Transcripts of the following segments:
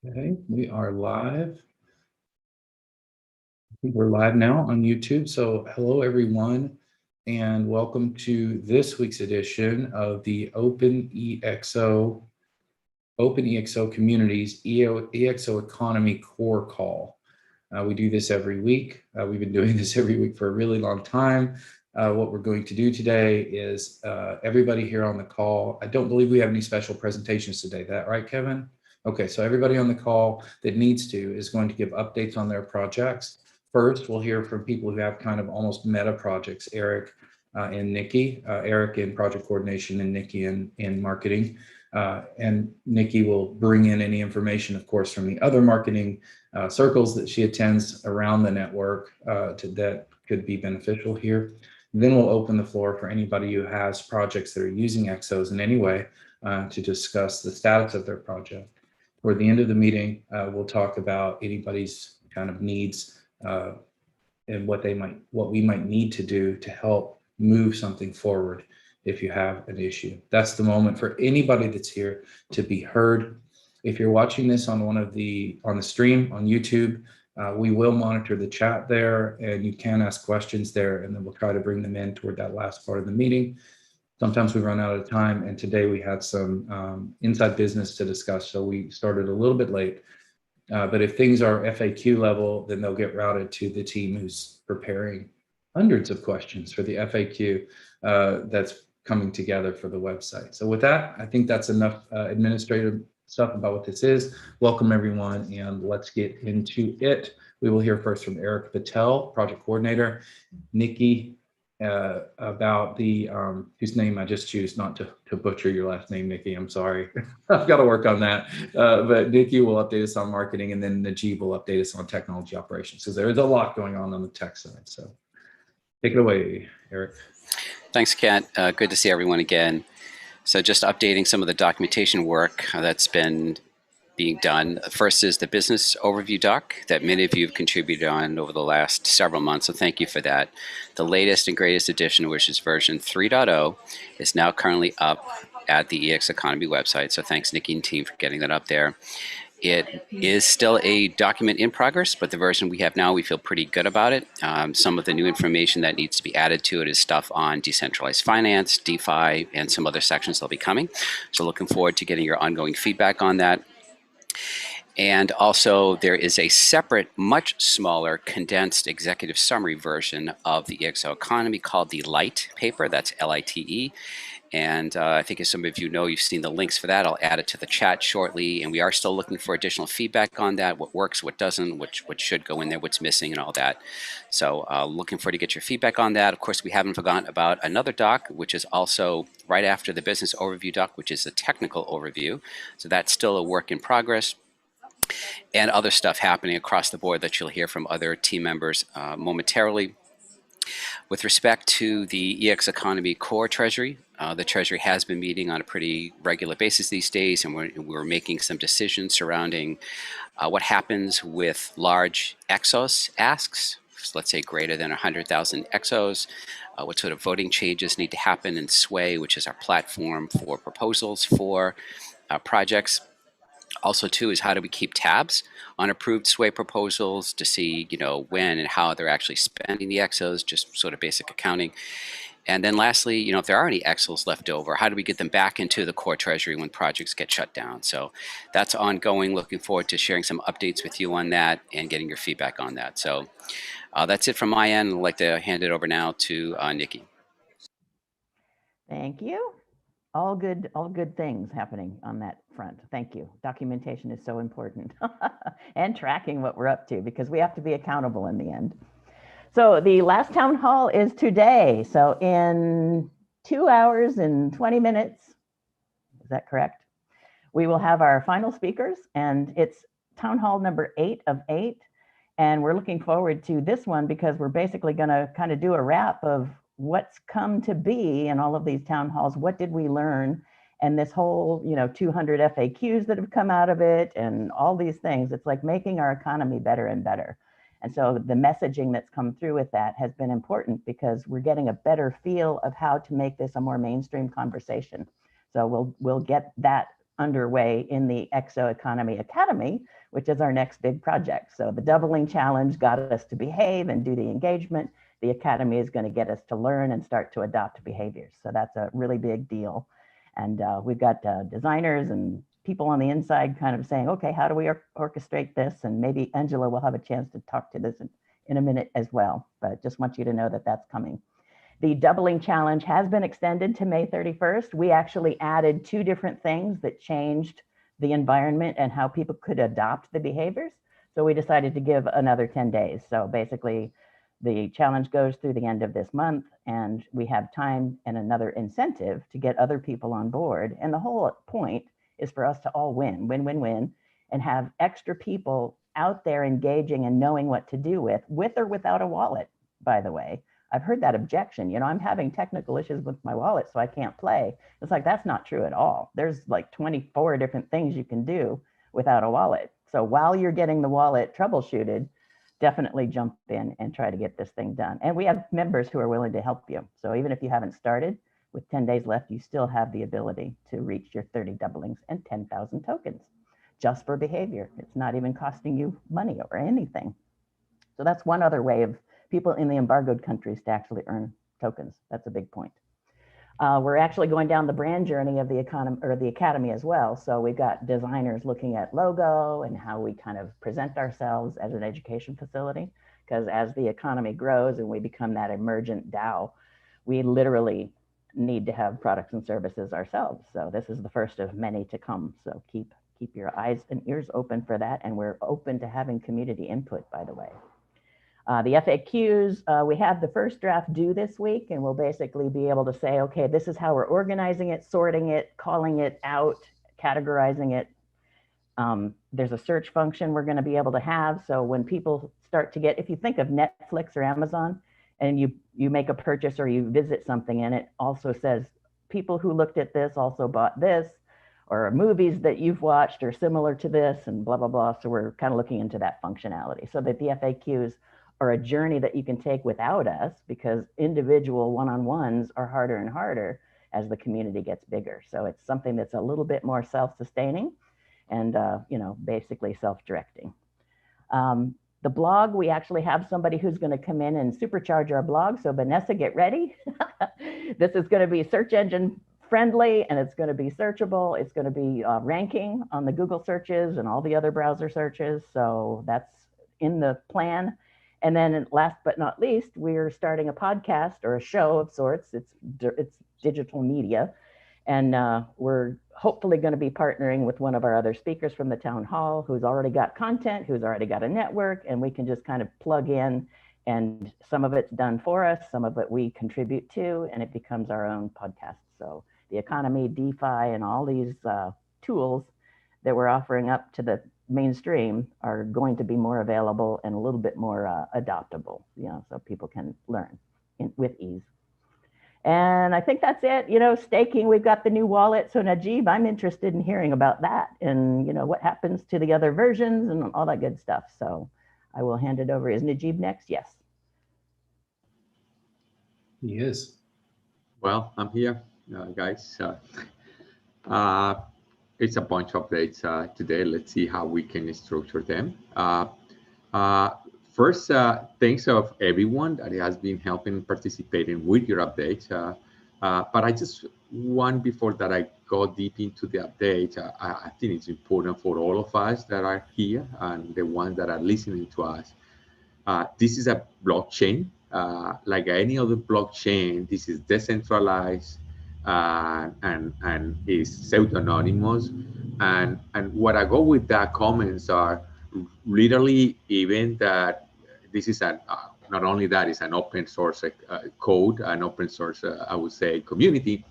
Okay, we are live. I think we're live now on YouTube. So hello, everyone, and welcome to this week's edition of the Open ExO Community's ExO Economy Core call. We do this every week. We've been doing this every week for a really long time. What we're going to do today is everybody here on the call. I don't believe we have any special presentations today. Is that right, Kevin? Okay, so everybody on the call that needs to is going to give updates on their projects. First, we'll hear from people who have kind of almost meta projects, Eric and Nikki, Eric in project coordination and Nikki in marketing. And Nikki will bring in any information, of course, from the other marketing circles that she attends around the network that could be beneficial here. Then we'll open the floor for anybody who has projects that are using ExOs in any way to discuss the status of their project. Toward the end of the meeting, we'll talk about anybody's kind of needs and what we might need to do to help move something forward if you have an issue. That's the moment for anybody that's here to be heard. If you're watching this on on the stream on YouTube, we will monitor the chat there, and you can ask questions there, and then we'll try to bring them in toward that last part of the meeting. Sometimes we run out of time, and today we had some inside business to discuss, so we started a little bit late. But if things are FAQ level, then they'll get routed to the team who's preparing hundreds of questions for the FAQ that's coming together for the website. So with that, I think that's enough administrative stuff about what this is. Welcome everyone, and let's get into it. We will hear first from Eric Patel, project coordinator, Nikki about the whose name I just choose not to butcher your last name, Nikki. I'm sorry. I've got to work on that. But Nikki will update us on marketing, and then Najib will update us on technology operations. So there is a lot going on the tech side. So take it away, Eric. Thanks, Kent. Good to see everyone again. So just updating some of the documentation work that's been being done. First is the business overview doc that many of you have contributed on over the last several months, so thank you for that. The latest and greatest edition, which is version 3.0, is now currently up at the ExO Economy website, so thanks Nikki and team for getting that up there. It is still a document in progress, but the version we have now, we feel pretty good about it. Some of the new information that needs to be added to it is stuff on decentralized finance, DeFi, and some other sections that'll be coming. So looking forward to getting your ongoing feedback on that. And also there is a separate, much smaller, condensed executive summary version of the ExO Economy called the Lite paper, that's L-I-T-E. And I think as some of you know, you've seen the links for that. I'll add it to the chat shortly. And we are still looking for additional feedback on that, what works, what doesn't, what should go in there, what's missing, and all that. So looking forward to get your feedback on that. Of course, we haven't forgotten about another doc, which is also right after the business overview doc, which is the technical overview. So that's still a work in progress. And other stuff happening across the board that you'll hear from other team members momentarily. With respect to the ExO Economy Core Treasury, the Treasury has been meeting on a pretty regular basis these days, and we're making some decisions surrounding what happens with large ExOs asks, so let's say greater than 100,000 ExOs, what sort of voting changes need to happen in Sway, which is our platform for proposals for projects. Also, too, is how do we keep tabs on approved Sway proposals to see, when and how they're actually spending the ExOs, just sort of basic accounting. And then lastly, if there are any ExOs left over, how do we get them back into the core treasury when projects get shut down? So that's ongoing. Looking forward to sharing some updates with you on that and getting your feedback on that. So that's it from my end. I'd like to hand it over now to Nikki. Thank you. All good things happening on that front. Thank you. Documentation is so important and tracking what we're up to, because we have to be accountable in the end. So the last town hall is today. So in 2 hours and 20 minutes, is that correct? We will have our final speakers, and it's town hall number 8 of 8. And we're looking forward to this one because we're basically going to kind of do a wrap of what's come to be in all of these town halls. What did we learn? And this whole, 200 FAQs that have come out of it and all these things, it's like making our economy better and better. And so the messaging that's come through with that has been important because we're getting a better feel of how to make this a more mainstream conversation. So we'll get that underway in the Exo Economy Academy, which is our next big project. So the doubling challenge got us to behave and do the engagement. The Academy is going to get us to learn and start to adopt behaviors. So that's a really big deal. And we've got designers and people on the inside kind of saying, okay, how do we orchestrate this? And maybe Angela will have a chance to talk to this in a minute as well, but just want you to know that that's coming. The doubling challenge has been extended to May 31st. We actually added 2 different things that changed the environment and how people could adopt the behaviors. So we decided to give another 10 days. So basically the challenge goes through the end of this month, and we have time and another incentive to get other people on board. And the whole point is for us to all win, win, win, win, and have extra people out there engaging and knowing what to do with or without a wallet, by the way. I've heard that objection, you know, I'm having technical issues with my wallet, so I can't play. It's like, that's not true at all. There's like 24 different things you can do without a wallet. So while you're getting the wallet troubleshooted, definitely jump in and try to get this thing done. And we have members who are willing to help you. So even if you haven't started, with 10 days left, you still have the ability to reach your 30 doublings and 10,000 tokens just for behavior. It's not even costing you money or anything. So that's one other way of people in the embargoed countries to actually earn tokens. That's a big point. We're actually going down the brand journey of the economy or the academy as well. So we've got designers looking at logo and how we kind of present ourselves as an education facility, because as the economy grows and we become that emergent DAO, we literally need to have products and services ourselves. So this is the first of many to come. So keep your eyes and ears open for that. And we're open to having community input, by the way. The FAQs, we have the first draft due this week, and we'll basically be able to say, okay, this is how we're organizing it, sorting it, calling it out, categorizing it. There's a search function we're going to be able to have. So when people start to get, if you think of Netflix or Amazon, and you make a purchase or you visit something and it also says people who looked at this also bought this, or movies that you've watched are similar to this, and blah, blah, blah. So we're kind of looking into that functionality so that the FAQs are a journey that you can take without us, because individual one-on-ones are harder and harder as the community gets bigger. So it's something that's a little bit more self-sustaining and you know, basically self-directing. The blog, we actually have somebody who's going to come in and supercharge our blog. So Vanessa, get ready. This is going to be search engine friendly, and it's going to be searchable. It's going to be ranking on the Google searches and all the other browser searches. So that's in the plan. And then last but not least, we're starting a podcast or a show of sorts. It's digital media. And we're hopefully going to be partnering with one of our other speakers from the town hall who's already got content, who's already got a network, and we can just kind of plug in, and some of it's done for us, some of it we contribute to, and it becomes our own podcast. So the economy, DeFi, and all these tools that we're offering up to the mainstream are going to be more available and a little bit more adoptable, you know, so people can learn with ease. And I think that's it. You know, staking, we've got the new wallet. So Najib, I'm interested in hearing about that and, you know, what happens to the other versions and all that good stuff. So I will hand it over. Is Najib next? Yes. He is. Well, I'm here, guys. It's a bunch of updates today. Let's see how we can structure them. First, thanks of everyone that has been helping participating with your updates. But I just want, before that I go deep into the update, I think it's important for all of us that are here and the ones that are listening to us. This is a blockchain. Like any other blockchain, this is decentralized and is pseudonymous. And what I go with that comments are literally even that this is not only that, it's an open source code, an open source, I would say, community,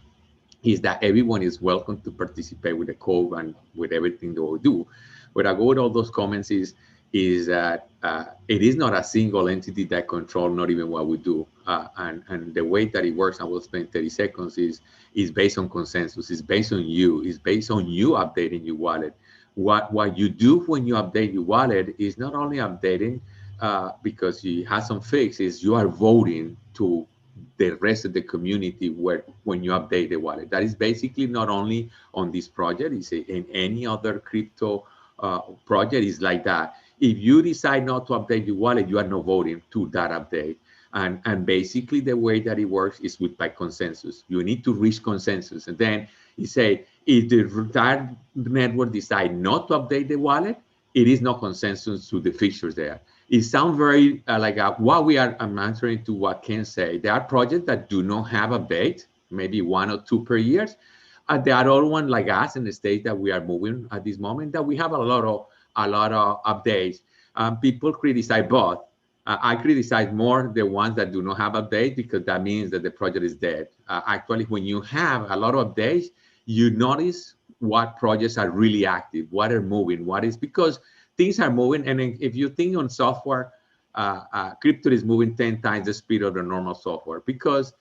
is that everyone is welcome to participate with the code and with everything that we do. What I go with all those comments is that it is not a single entity that controls not even what we do. And the way that it works, I will spend 30 seconds, is based on consensus, it's based on you, it's based on you updating your wallet. What you do when you update your wallet is not only updating because you have some fixes, you are voting to the rest of the community when you update the wallet. That is basically not only on this project, it's in any other crypto project is like that. If you decide not to update your wallet, you are not voting to that update. And basically the way that it works is by consensus. You need to reach consensus. And then you say, if that network decide not to update the wallet, it is no consensus to the features there. It sounds very I'm answering to what Ken said. There are projects that do not have update, maybe 1 or 2 per year. There are other ones like us in the state that we are moving at this moment that we have a lot of updates. People criticize both. I criticize more the ones that do not have updates because that means that the project is dead. Actually, when you have a lot of updates, you notice what projects are really active, what are moving, what is, because things are moving. And if you think on software, crypto is moving 10 times the speed of the normal software because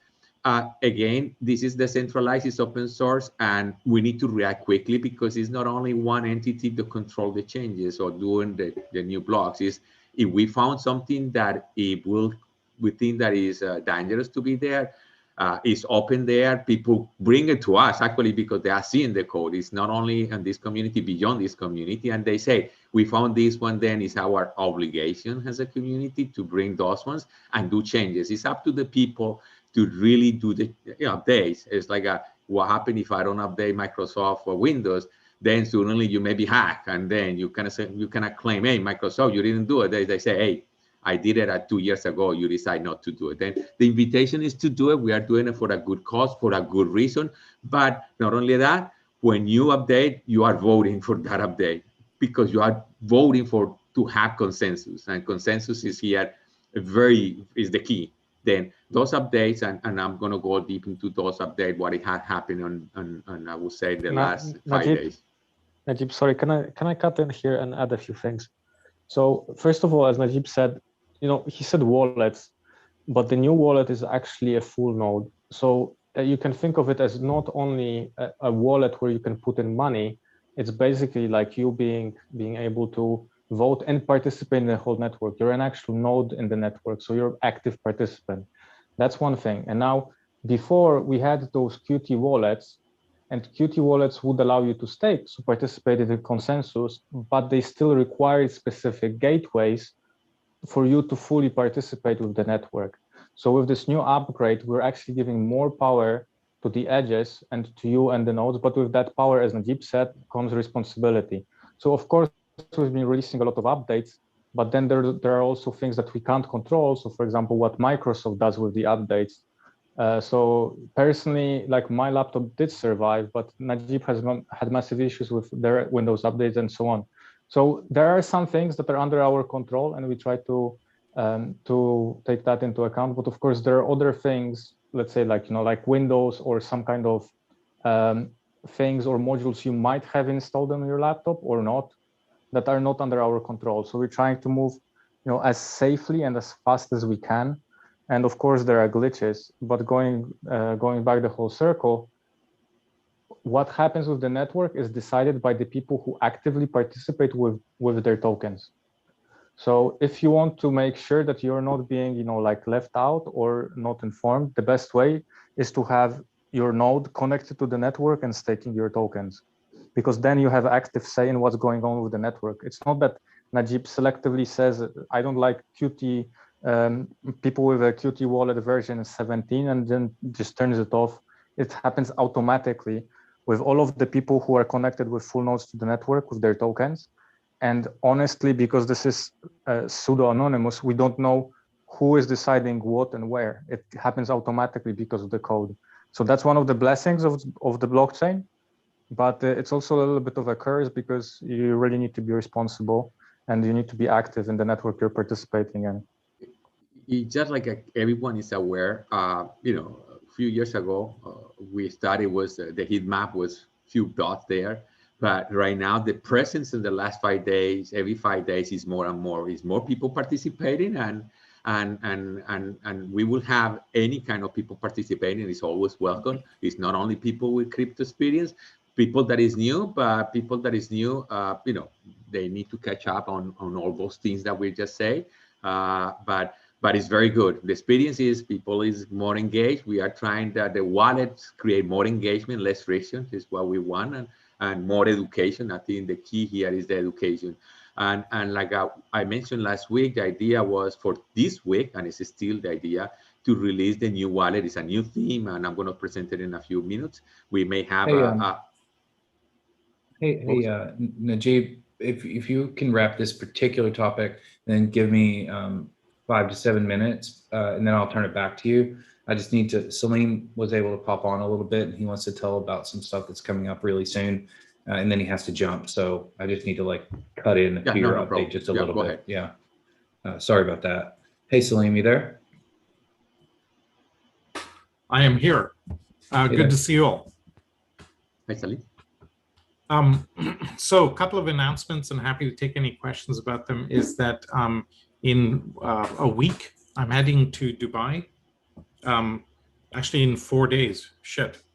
again, this is decentralized, it's open source, and we need to react quickly because it's not only one entity to control the changes or doing the new blocks. Is if we found something that we think that is dangerous to be there, is open there, people bring it to us actually because they are seeing the code. It's not only in this community, beyond this community, and they say, we found this one, then it's our obligation as a community to bring those ones and do changes. It's up to the people to really do the updates. It's like what happened if I don't update Microsoft or Windows, then suddenly you may be hacked, and then you cannot claim, hey, Microsoft, you didn't do it. They say, hey, I did it 2 years ago, you decide not to do it. Then the invitation is to do it. We are doing it for a good cause, for a good reason. But not only that, when you update, you are voting for that update because you are voting to have consensus, and consensus is here is the key. Then those updates, and I'm going to go deep into those updates, what it had happened on I would say the last 5 days. Najib, sorry, can I cut in here and add a few things? So first of all, as Najib said, he said wallets, but the new wallet is actually a full node. So you can think of it as not only a wallet where you can put in money, it's basically like you being able to vote and participate in the whole network. You're an actual node in the network, so you're an active participant. That's one thing. And now, before we had those Qt wallets, and Qt wallets would allow you to stake, so participate in the consensus, but they still require specific gateways for you to fully participate with the network. So with this new upgrade, we're actually giving more power to the edges and to you and the nodes, but with that power, as Najib said, comes responsibility. So of course, we've been releasing a lot of updates, but then there are also things that we can't control. So for example, what Microsoft does with the updates. So personally, like my laptop did survive, but Najib has had massive issues with their Windows updates and so on. So there are some things that are under our control, and we try to take that into account. But of course, there are other things, let's say like Windows or some kind of things or modules you might have installed on your laptop or not, that are not under our control. So we're trying to move, as safely and as fast as we can. And of course, there are glitches, but going back the whole circle, what happens with the network is decided by the people who actively participate with their tokens. So if you want to make sure that you're not being, like left out or not informed, the best way is to have your node connected to the network and staking your tokens, because then you have active say in what's going on with the network. It's not that Najib selectively says, I don't like Qt, people with a Qt wallet version 17, and then just turns it off. It happens automatically with all of the people who are connected with full nodes to the network with their tokens. And honestly, because this is pseudo-anonymous, we don't know who is deciding what and where. It happens automatically because of the code. So that's one of the blessings of the blockchain, but it's also a little bit of a curse because you really need to be responsible and you need to be active in the network you're participating in. Just like everyone is aware, a few years ago, we started the heat map was few dots there. But right now, the presence in the last 5 days, every 5 days is more and more. Is more people participating, and we will have any kind of people participating. It's always welcome. It's not only people with crypto experience, people that is new, but people that is new, they need to catch up on all those things that we just say. But but it's very good. The experience is people is more engaged. We are trying that the wallets create more engagement, less friction is what we want, and more education. I think the key here is the education. And like I mentioned last week, the idea was for this week, and it's still the idea, to release the new wallet. It's a new theme, and I'm going to present it in a few minutes. We may have Najib, if you can wrap this particular topic, then give me 5 to 7 minutes, and then I'll turn it back to you. I just need to, Salim was able to pop on a little bit, and he wants to tell about some stuff that's coming up really soon, and then he has to jump. So I just need to like cut in to your update just a little bit. Ahead. Yeah. Sorry about that. Hey, Salim, you there? I am here. Good to see you all. Hi, Salim. So a couple of announcements, and happy to take any questions about them, is that in a week, I'm heading to Dubai. Actually in 4 days,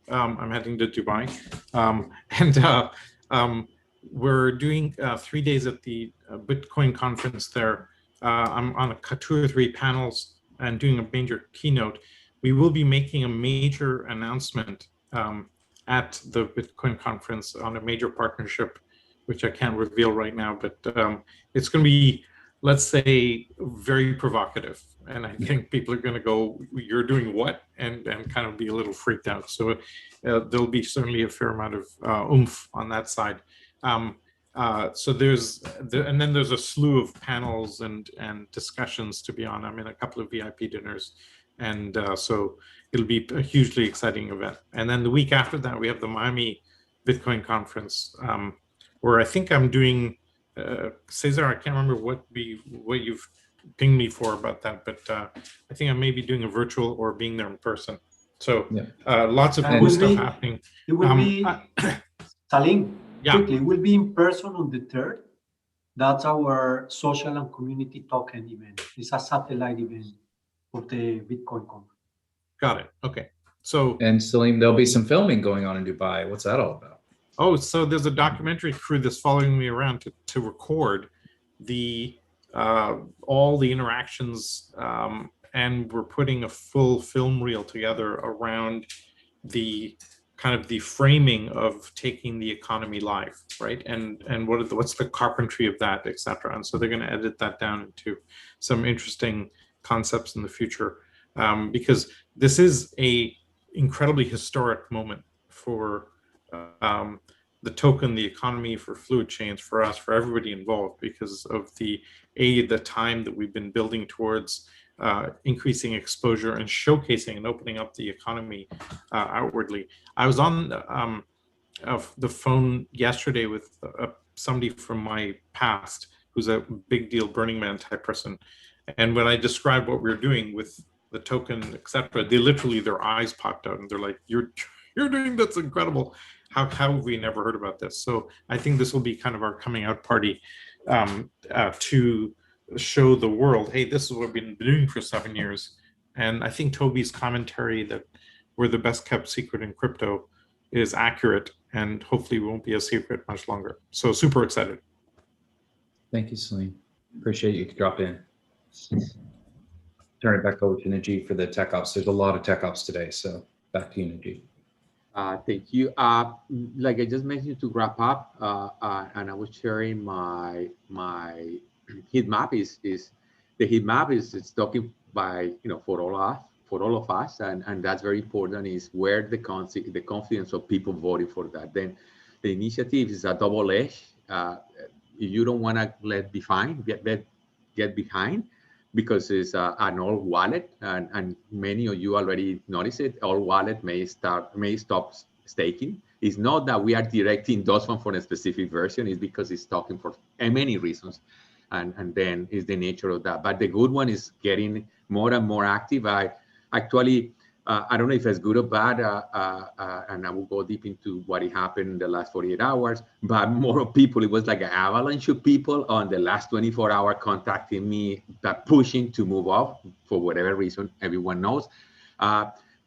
I'm heading to Dubai. We're doing 3 days at the Bitcoin conference there. I'm on 2 or 3 panels and doing a major keynote. We will be making a major announcement at the Bitcoin conference on a major partnership, which I can't reveal right now, but it's going to be, let's say, very provocative. And I think people are going to go, you're doing what? And kind of be a little freaked out. So there'll be certainly a fair amount of oomph on that side. So and then there's a slew of panels and discussions to be on. I'm in a couple of VIP dinners. And so it'll be a hugely exciting event. And then the week after that, we have the Miami Bitcoin conference, where I think I'm doing, Cesar, I can't remember what you've pinged me for about that, but I think I may be doing a virtual or being there in person. So lots of cool stuff happening. It will be, Salim, quickly, it will be in person on the 3rd. That's our social and community token event. It's a satellite event of the Bitcoin conference. Got it. Okay. So, and Salim, there'll be some filming going on in Dubai. What's that all about? Oh, so there's a documentary crew that's following me around to record the all the interactions, and we're putting a full film reel together around the kind of the framing of taking the economy live, right? And what's the carpentry of that, etc. And so they're going to edit that down into some interesting concepts in the future, because this is a incredibly historic moment for the token, the economy, for fluid chains, for us, for everybody involved, because of the time that we've been building towards increasing exposure and showcasing and opening up the economy outwardly. I was on the phone yesterday with somebody from my past who's a big deal Burning Man type person. And when I described what we were doing with the token, etc., they literally, their eyes popped out and they're like, you're doing, that's incredible. How have we never heard about this? So I think this will be kind of our coming out party to show the world, hey, this is what we've been doing for 7 years. And I think Toby's commentary that we're the best kept secret in crypto is accurate, and hopefully won't be a secret much longer. So super excited. Thank you, Salim. Appreciate you could drop in. Turn it back over to Najib for the tech ops. There's a lot of tech ops today, so back to you, Najib. Thank you. Like I just mentioned, to wrap up, and I was sharing my heat map is the heat map is talking by, for all of us, and that's very important, is where the confidence of people voting for that. Then the initiative is a double edge. You don't want to get behind, because it's an old wallet, and many of you already noticed it. Old wallet may stop staking. It's not that we are directing those one for a specific version. It's because it's talking for many reasons, and then is the nature of that. But the good one is getting more and more active. I don't know if it's good or bad, and I will go deep into what happened in the last 48 hours, but more people, it was like an avalanche of people on the last 24 hours contacting me, pushing to move off for whatever reason, everyone knows.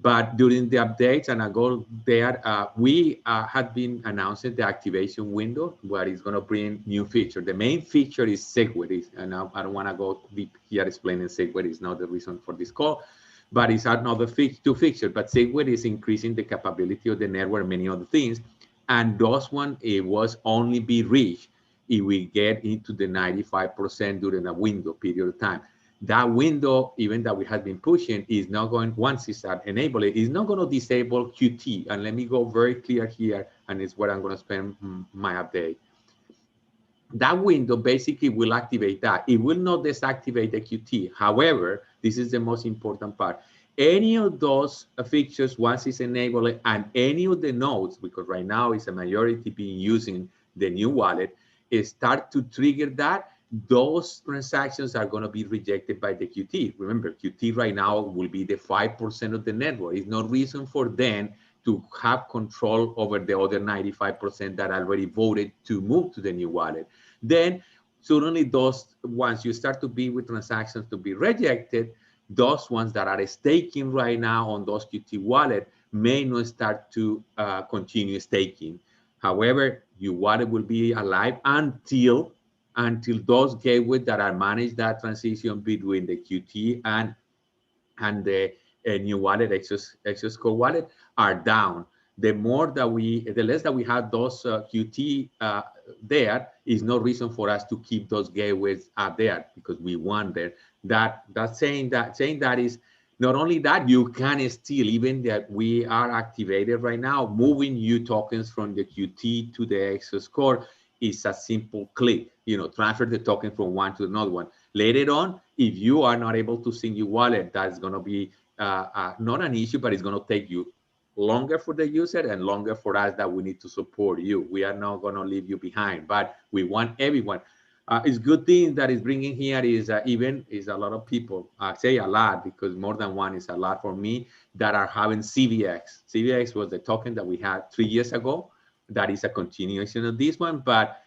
But during the updates, and I go there, we had been announcing the activation window where it's going to bring new feature. The main feature is SegWit, and I don't want to go deep here explaining SegWit. It's not the reason for this call, but it's another two features. But SegWit is increasing the capability of the network, many other things, and those one it was only be reached if we get into the 95% during a window period of time. That window, even that we have been pushing, is not going, once it's enabled, is not going to disable QT. And let me go very clear here, and it's where I'm going to spend my update. That window basically will activate that. It will not deactivate the QT. However, this is the most important part. Any of those features, once it's enabled, and any of the nodes, because right now it's a majority being using the new wallet, start to trigger that, those transactions are going to be rejected by the QT. Remember, QT right now will be the 5% of the network. It's no reason for them to have control over the other 95% that already voted to move to the new wallet. Then suddenly those, once you start to be with transactions to be rejected, those ones that are staking right now on those QT wallet may not start to continue staking. However, your wallet will be alive until those gateways that are managed that transition between the QT and the new wallet, Exo Core wallet, are down. The less that we have those QT there, is no reason for us to keep those gateways up there, because we want them. Saying that is not only that, you can still, even that we are activated right now, moving you tokens from the QT to the Exo Core is a simple click. Transfer the token from one to another one. Later on, if you are not able to sync your wallet, that's going to be not an issue, but it's going to take you longer for the user and longer for us that we need to support you. We are not going to leave you behind, but we want everyone. It's good thing that is bringing here is even is a lot of people, I say a lot because more than one is a lot for me, that are having CVX. CVX was the token that we had 3 years ago. That is a continuation of this one, but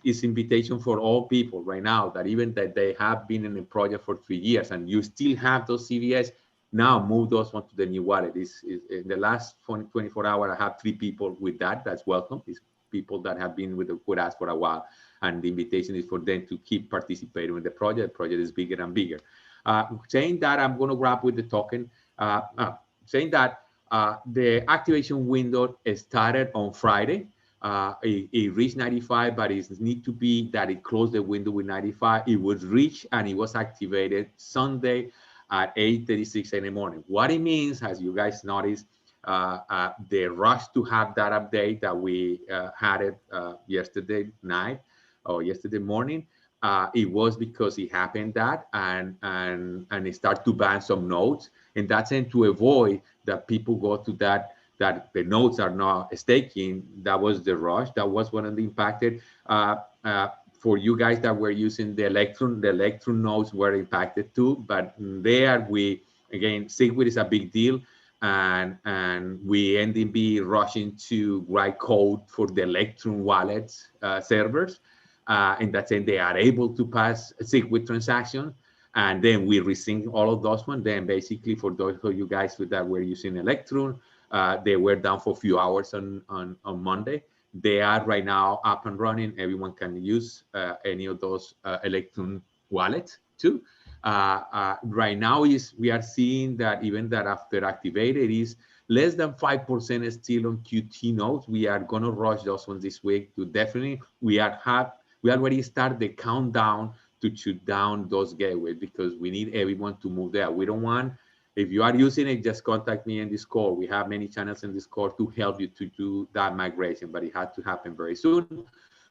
it's invitation for all people right now that even that they have been in a project for 3 years and you still have those CVS, now move those one to the new wallet. Is in the last 24 hours, I have 3 people with that. That's welcome. It's people that have been with us for a while. And the invitation is for them to keep participating with the project. The project is bigger and bigger. Saying that, I'm going to wrap with the token. Saying that the activation window started on Friday. It reached 95, but it need to be that it closed the window with 95. It was reached and it was activated Sunday at 8:36 in the morning. What it means, as you guys noticed, the rush to have that update that we had it yesterday night or yesterday morning, it was because it happened that and it started to ban some nodes, and that's to avoid that people go to that the nodes are not staking. That was the rush. That was one of the impacted. For you guys that were using the Electrum nodes were impacted too. But there again, SegWit is a big deal, and we ended up be rushing to write code for the Electrum wallets servers. And that's saying they are able to pass SegWit transactions. And then we resync all of those ones. Then basically for those of you guys that were using Electrum, they were down for a few hours on Monday. They are right now up and running. Everyone can use any of those Electrum wallets too. Right now we are seeing that even that after activated is less than 5% still on QT nodes. We are going to rush those ones this week to definitely, we already start the countdown to shoot down those gateways because we need everyone to move there. We don't want, if you are using it, just contact me in Discord. We have many channels in Discord to help you to do that migration, but it had to happen very soon.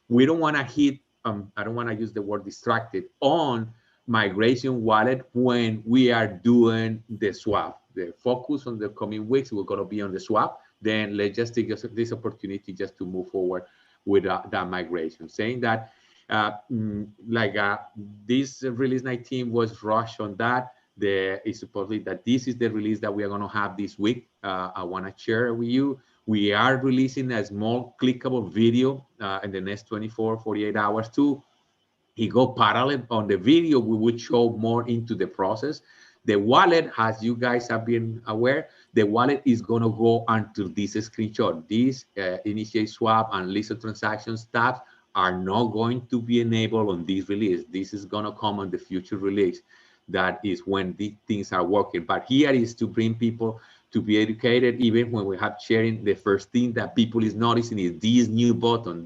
We don't want to hit, I don't want to use the word distracted on migration wallet when we are doing the swap. The focus on the coming weeks, we're going to be on the swap. Then let's just take this opportunity just to move forward with that migration. Saying that, this release 19 was rushed on that. It's supposedly that this is the release that we are going to have this week. I want to share with you. We are releasing a small clickable video in the next 48 hours too. It go parallel on the video. We would show more into the process. The wallet, as you guys have been aware, the wallet is going to go until this screenshot. These initiate swap and list of transactions tabs are not going to be enabled on this release. This is going to come on the future release. That is when these things are working. But here is to bring people to be educated. Even when we have sharing, the first thing that people is noticing is this new button.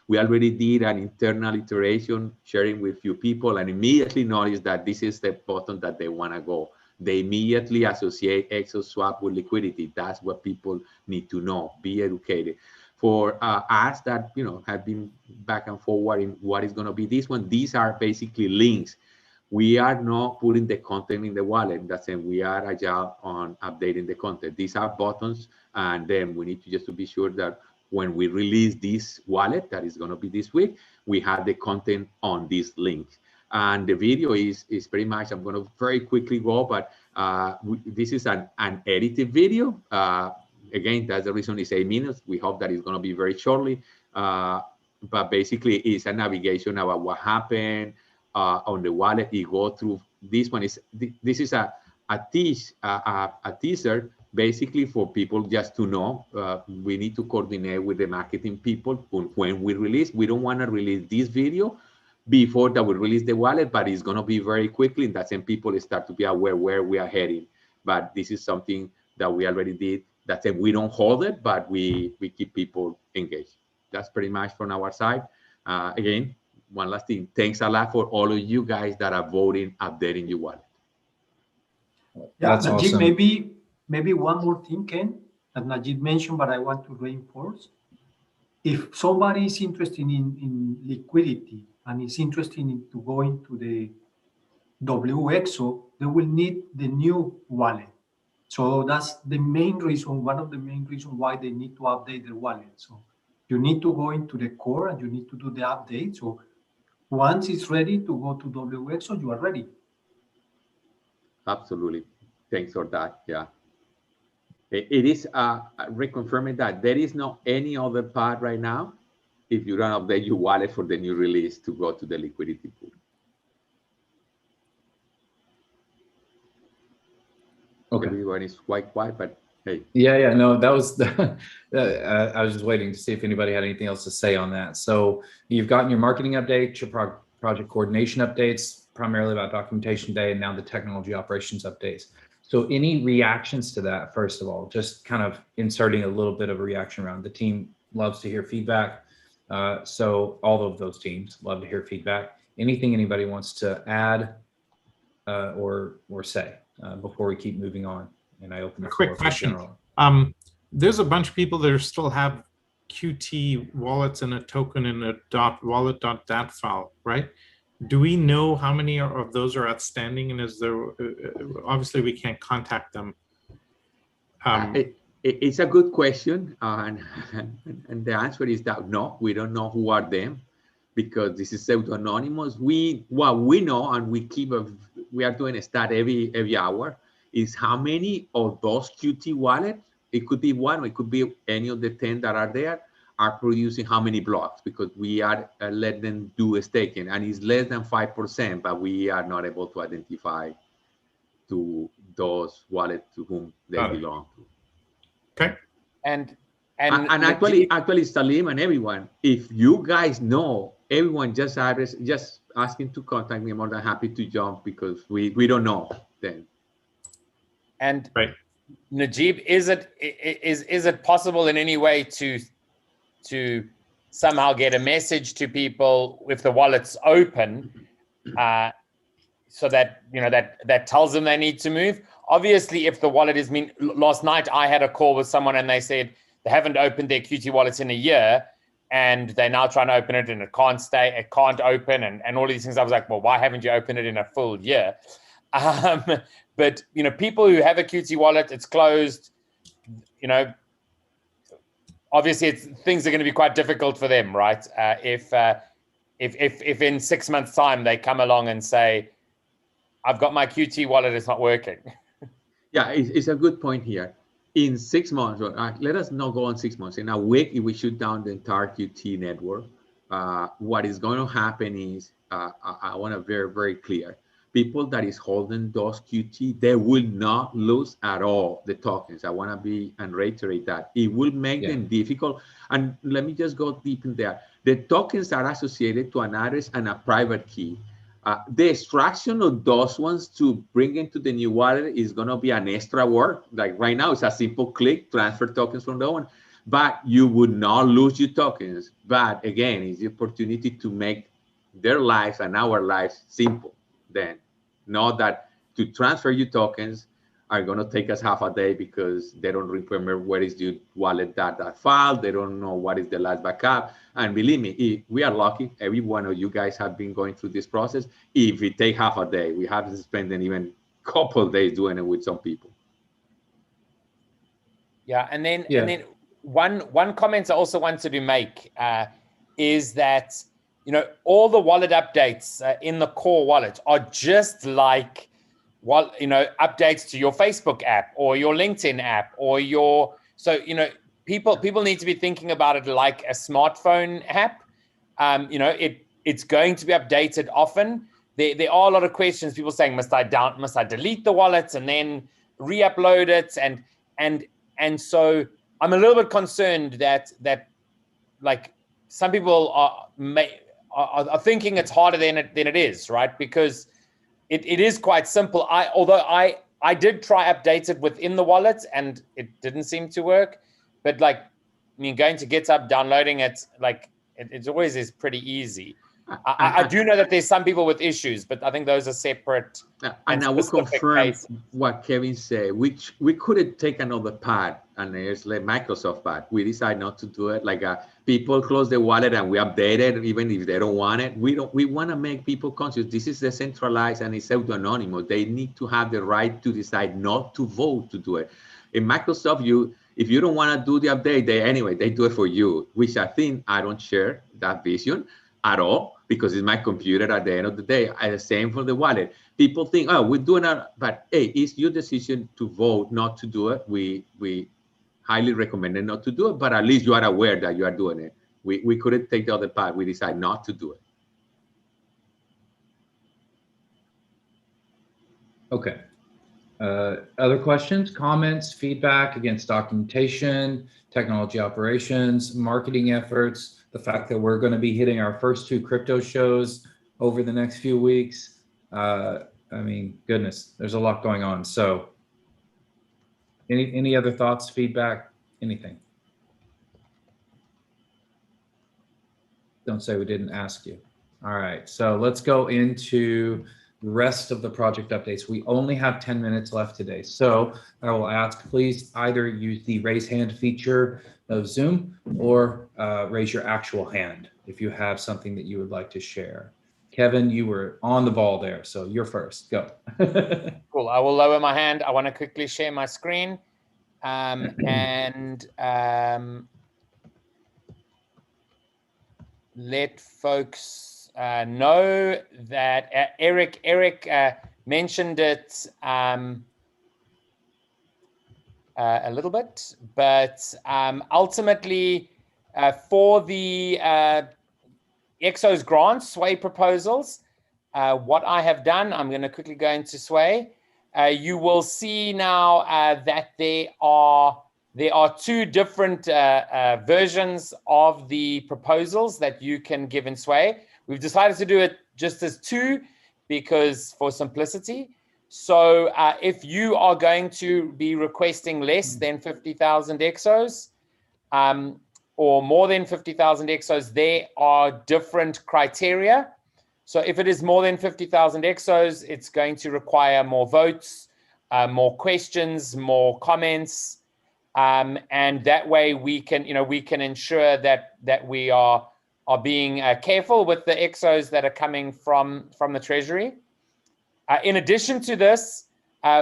We already did an internal iteration sharing with few people and immediately noticed that this is the button that they want to go. They immediately associate Exo swap with liquidity. That's what people need to know. Be educated. For us that have been back and forward in what is going to be this one, these are basically links. We are not putting the content in the wallet. That's it. We are agile on updating the content. These are buttons, and then we need to just to be sure that when we release this wallet, that is going to be this week, we have the content on this link. And the video is pretty much, I'm going to very quickly go, but this is an edited video. Again, that's the reason it's 8 minutes. We hope that it's going to be very shortly. But basically, it's a navigation about what happened on the wallet. You go through this one. This is a teaser basically for people just to know. We need to coordinate with the marketing people when we release. We don't want to release this video before that we release the wallet, but it's going to be very quickly. And that's when people start to be aware where we are heading. But this is something that we already did. That's it. We don't hold it, but we keep people engaged. That's pretty much from our side. Again, one last thing. Thanks a lot for all of you guys that are voting, updating your wallet. Yeah, that's Najib, awesome. maybe one more thing, Ken, that Najib mentioned, but I want to reinforce. If somebody is interested in liquidity and is interested in to go into the WXO, they will need the new wallet. So that's the main reason, one of the main reasons why they need to update their wallet. So you need to go into the core and you need to do the update. So once it's ready to go to WXO, you are ready. Absolutely. Thanks for that. Yeah. It is reconfirming that there is no any other path right now if you don't update your wallet for the new release to go to the liquidity pool. Okay. Everyone is quite quiet, but hey. Yeah, no, that was I was just waiting to see if anybody had anything else to say on that. So you've gotten your marketing update, your project coordination updates, primarily about documentation day, and now the technology operations updates. So any reactions to that, first of all, just kind of inserting a little bit of a reaction around. The team loves to hear feedback. So all of those teams love to hear feedback. Anything anybody wants to add or say before we keep moving on? And I open the floor quick for question. general. There's a bunch of people that still have Qt wallets and a token in a .wallet.dat file, right? Do we know how many of those are outstanding? And is there, obviously we can't contact them. It's a good question. And the answer is that no, we don't know who are them because this is pseudo-anonymous. What we know, and we are doing a stat every hour, is how many of those Qt wallets, it could be one, or it could be any of the 10 that are there, are producing how many blocks, because we are let them do a staking, and it's less than 5%, but we are not able to identify to those wallets to whom they belong to. Okay. And actually, Salim and everyone, if you guys know, everyone just asking to contact me. I'm more than happy to jump because we don't know then. And right. Najib, is it possible in any way to somehow get a message to people if the wallet's open, so that that tells them they need to move? Obviously, if the wallet is last night I had a call with someone and they said they haven't opened their Qt wallets in a year and they're now trying to open it and it can't open and all these things. I was like, well, why haven't you opened it in a full year? But people who have a Qt wallet, it's closed, obviously things are going to be quite difficult for them, right? If in 6 months' time they come along and say, I've got my Qt wallet, it's not working. Yeah, it's a good point here. In 6 months, let us not go on 6 months. In a week, if we shut down the entire Qt network, what is going to happen is, I want to be very, very clear. people that is holding those QT, they will not lose at all the tokens. I want to be and reiterate that. It will make them difficult. And let me just go deep in there. The tokens are associated to an address and a private key. The extraction of those ones to bring into the new wallet is going to be an extra work. Like right now, it's a simple click, transfer tokens from the one, but you would not lose your tokens. But again, it's the opportunity to make their lives and our lives simple. Then know that to transfer your tokens are going to take us half a day because they don't remember where is your wallet data file. They don't know what is the last backup. And believe me, if we are lucky, every one of you guys have been going through this process. If it take half a day, we have to spend an even couple days doing it with some people. Yeah, and then one comment I also wanted to make is that all the wallet updates in the core wallet are just like updates to your Facebook app or your LinkedIn app or people need to be thinking about it like a smartphone app. It's going to be updated often. There are a lot of questions. People saying, must I delete the wallet and then re-upload it? And so I'm a little bit concerned that like some people are thinking it's harder than it is, right? Because it is quite simple. Although I did try update it within the wallet and it didn't seem to work. But going to GitHub, downloading it, it always is pretty easy. I do know that there's some people with issues, but I think those are separate. And I will confirm what Kevin said, which we could take another path, and it's like Microsoft path. We decide not to do it. People close the wallet and we update it, even if they don't want it. We want to make people conscious. This is decentralized and it's pseudo-anonymous. They need to have the right to decide not to vote to do it. In Microsoft, if you don't want to do the update, they do it for you, which I don't share that vision at all, because it's my computer at the end of the day. The same for the wallet. People think, oh, we're doing it, but hey, it's your decision to vote not to do it. We highly recommend it not to do it, but at least you are aware that you are doing it. We couldn't take the other part. We decide not to do it. Okay. Other questions, comments, feedback against documentation, technology operations, marketing efforts, the fact that we're going to be hitting our first 2 crypto shows over the next few weeks. I mean, goodness, there's a lot going on. So any other thoughts, feedback, anything? Don't say we didn't ask you. All right, so let's go into the rest of the project updates. We only have 10 minutes left today. So I will ask, please either use the raise hand feature of Zoom or raise your actual hand if you have something that you would like to share. Kevin, you were on the ball there, so you're first. Go. Cool. I will lower my hand. I want to quickly share my screen let folks know that Eric mentioned it a little bit, but ultimately for the EXO's grant Sway proposals, what I have done, I'm going to quickly go into Sway. You will see now that there are 2 different versions of the proposals that you can give in Sway. We've decided to do it just as 2 because for simplicity. So if you are going to be requesting less than 50,000 EXOs or more than 50,000 EXOs, there are different criteria. So if it is more than 50,000 EXOs, it's going to require more votes, more questions, more comments. And that way we can ensure that we are being careful with the EXOs that are coming from the Treasury. In addition to this,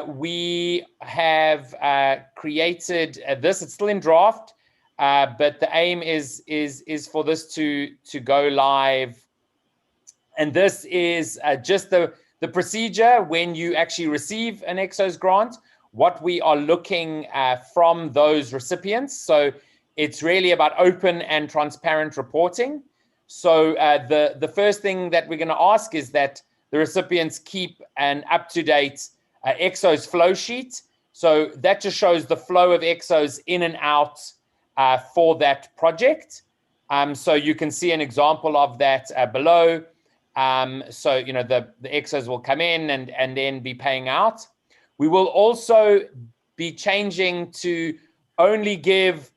we have created this. It's still in draft, but the aim is for this to go live. And this is just the procedure when you actually receive an EXO's grant, what we are looking from those recipients. So it's really about open and transparent reporting. So the first thing that we're going to ask is that the recipients keep an up-to-date Exo's flow sheet. So that just shows the flow of Exos in and out for that project. So you can see an example of that below. So, you know, the Exos will come in and then be paying out. We will also be changing to only give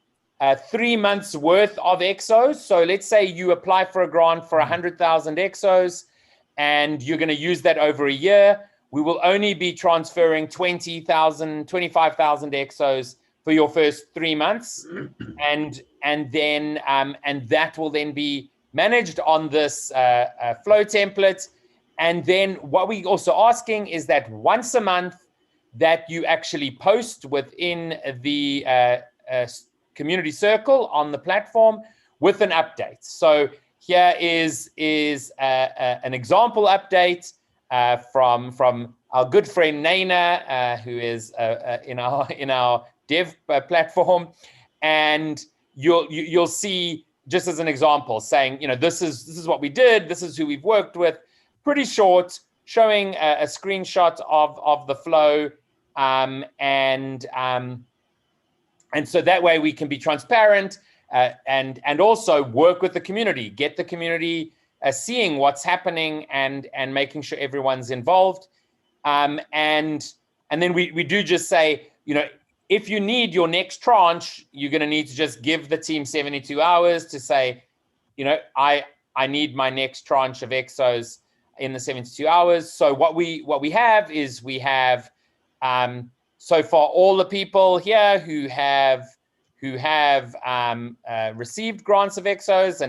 3 months worth of Exos. So let's say you apply for a grant for 100,000 Exos and you're going to use that over a year. We will only be transferring 20,000, 25,000 Exos for your first 3 months. And that will then be managed on this flow template. And then what we're also asking is that once a month that you actually post within the community circle on the platform with an update. So here is an example update from our good friend Naina, who is in our dev platform, and you'll see, just as an example, saying, you know, this is what we did, this is who we've worked with, pretty short, showing a screenshot of the flow, and so that way we can be transparent and also work with the community, get the community seeing what's happening and making sure everyone's involved, and then we do just say, you know, if you need your next tranche, you're going to need to just give the team 72 hours to say, you know, I need my next tranche of Exos in the 72 hours. So what we have is we have so far all the people here who have received grants of Exos,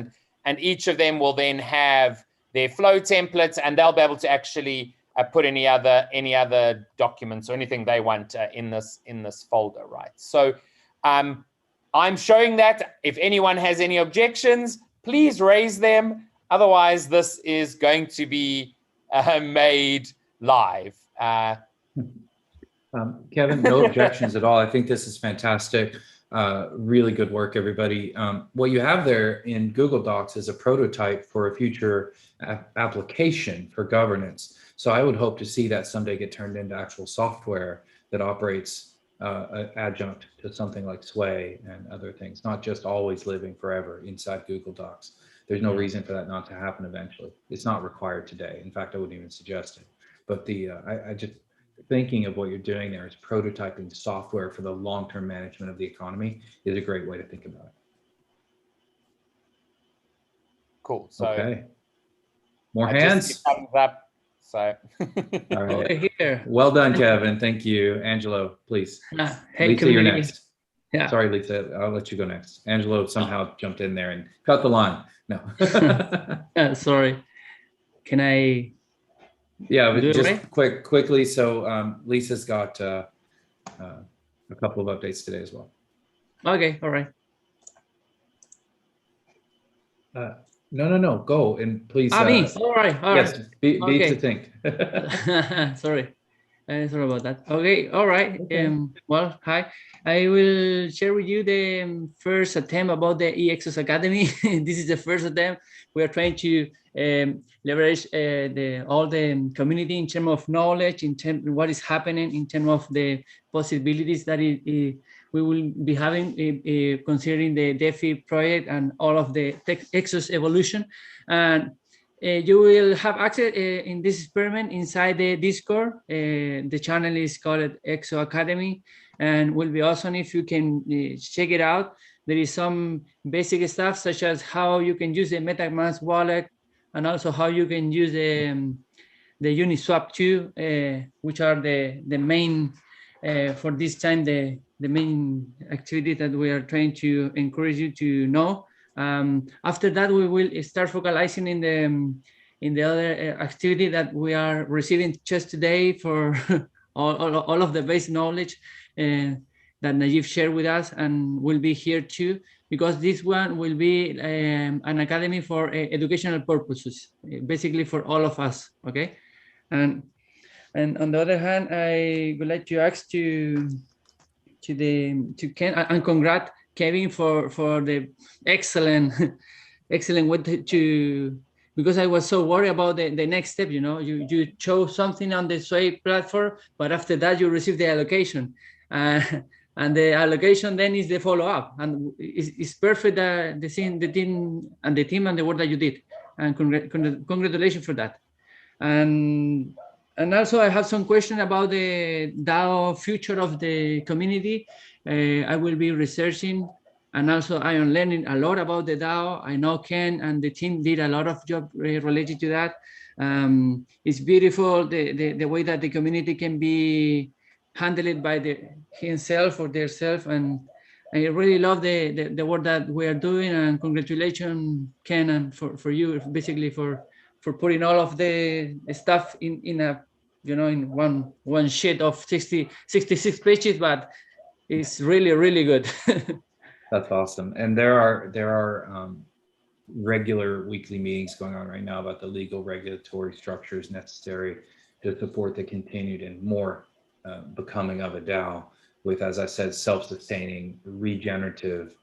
and each of them will then have their flow templates, and they'll be able to actually put any other documents or anything they want in this folder, right? So I'm showing that. If anyone has any objections, please raise them. Otherwise, this is going to be made live. Kevin, no objections at all. I think this is fantastic. Really good work, everybody. What you have there in Google Docs is a prototype for a future application for governance. So I would hope to see that someday get turned into actual software that operates adjunct to something like Sway and other things, not just always living forever inside Google Docs. There's no reason for that not to happen eventually. It's not required today. In fact, I wouldn't even suggest it. But I just thinking of what you're doing there is prototyping software for the long-term management of the economy is a great way to think about it. Cool. So okay. More hands. Thumbs up. So all right. Over here. Well done, Kevin. Thank you. Angelo, please. Hey, Lisa, you're next. Yeah. Sorry, Lisa. I'll let you go next. Angelo somehow jumped in there and cut the line. No. Sorry. Can I? Yeah, but just quickly. So Lisa's got a couple of updates today as well. Okay. All right. No. Go and please. Me. All right. Yes. Beat to think. Sorry. Sorry about that. Okay. All right. Okay. Well, hi. I will share with you the first attempt about the ExO Academy. This is the first attempt. We are trying to leverage all the community in terms of knowledge, in terms of what is happening, in terms of the possibilities that we will be having considering the DeFi project and all of the Exos evolution. And you will have access in this experiment inside the Discord. The channel is called ExO Academy, and will be awesome if you can check it out. There is some basic stuff such as how you can use the MetaMask wallet, and also how you can use the Uniswap too, which are the main for this time the main activity that we are trying to encourage you to know. After that, we will start focalizing in the other activity that we are receiving just today for all of the basic knowledge that Najib shared with us, and will be here too, because this one will be an academy for educational purposes, basically for all of us. Okay, and on the other hand, I would like to ask to Ken and congrats Kevin for the excellent way to because I was so worried about the next step. You know, you chose something on the Sway platform, but after that you receive the allocation, and the allocation then is the follow up, and it's perfect. The team and the work that you did, and congratulations for that. And also I have some question about the DAO future of the community. I will be researching, and also I am learning a lot about the DAO. I know Ken and the team did a lot of job related to that. It's beautiful the way that the community can be handled by himself or theirself, and I really love the work that we are doing. And congratulations, Ken, and for you basically for putting all of the stuff in a, you know, in one sheet of 66 pages, but it's really good. That's awesome. And there are regular weekly meetings going on right now about the legal regulatory structures necessary to support the continued and more becoming of a DAO with, as I said, self-sustaining, regenerative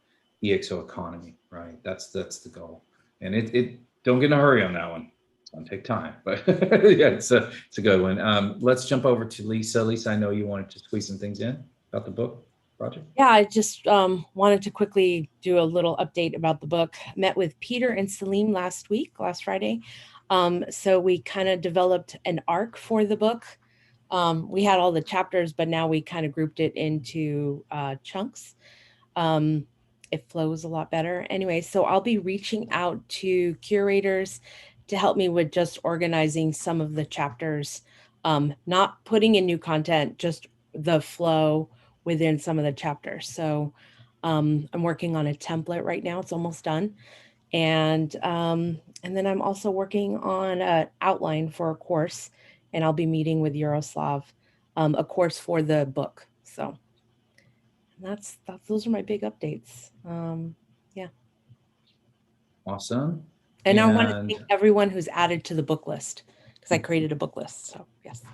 EXO economy, right? That's the goal. And it don't get in a hurry on that one. It's gonna take time, but yeah, it's a good one. Let's jump over to Lisa. Lisa, I know you wanted to squeeze some things in about the book project. Yeah, I just wanted to quickly do a little update about the book. Met with Peter and Salim last Friday. So we kind of developed an arc for the book. We had all the chapters, but now we kind of grouped it into chunks. It flows a lot better. Anyway, so I'll be reaching out to curators to help me with just organizing some of the chapters, not putting in new content, just the flow within some of the chapters. So I'm working on a template right now. It's almost done. And then I'm also working on an outline for a course, and I'll be meeting with Yaroslav, a course for the book. So those are my big updates. Yeah. Awesome. And I want to thank everyone who's added to the book list, because I created a book list. So yes.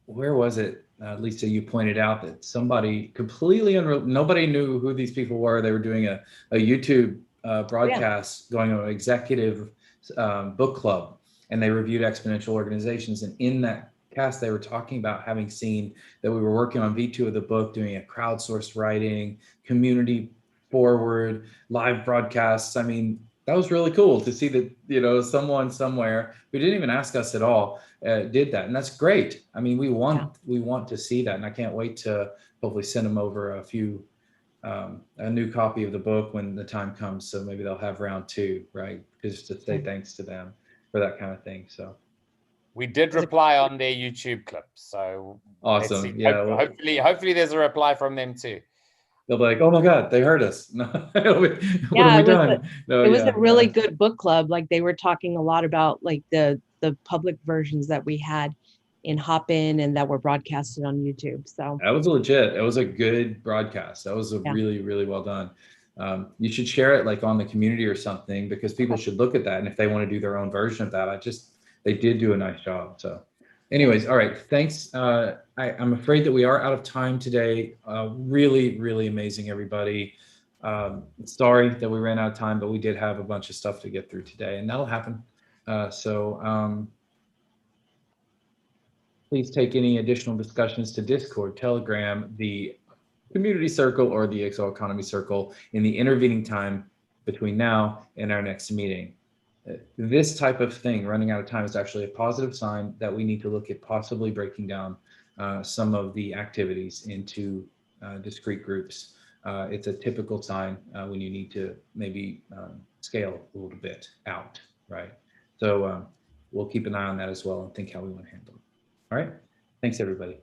Where was it? Lisa, you pointed out that somebody completely nobody knew who these people were. They were doing a YouTube broadcast going on an executive book club, and they reviewed exponential organizations. And in that cast, they were talking about having seen that we were working on V2 of the book, doing a crowdsourced writing, community forward, live broadcasts. I mean, that was really cool to see that, you know, someone somewhere who didn't even ask us at all did that. And that's great. I mean, we want to see that. And I can't wait to hopefully send them over a new copy of the book when the time comes. So maybe they'll have round 2, right? Just to say thanks to them for that kind of thing. So we did reply on their YouTube clip. So awesome. Yeah. Hopefully there's a reply from them too. They'll be like, oh my God, they heard us. What have we done? It was a really good book club. Like they were talking a lot about like the public versions that we had in Hopin and that were broadcasted on YouTube. So that was legit. It was a good broadcast. That was really, really well done. You should share it like on the community or something, because people should look at that. And if they want to do their own version of that, they did do a nice job. So anyways, all right, thanks. I'm afraid that we are out of time today. Really, really amazing, everybody. Sorry that we ran out of time, but we did have a bunch of stuff to get through today, and that'll happen. Please take any additional discussions to Discord, Telegram, the Community Circle, or the EXO Economy Circle in the intervening time between now and our next meeting. This type of thing, running out of time, is actually a positive sign that we need to look at possibly breaking down some of the activities into discrete groups. It's a typical sign when you need to maybe scale a little bit out, right? So we'll keep an eye on that as well and think how we want to handle it. All right, thanks everybody.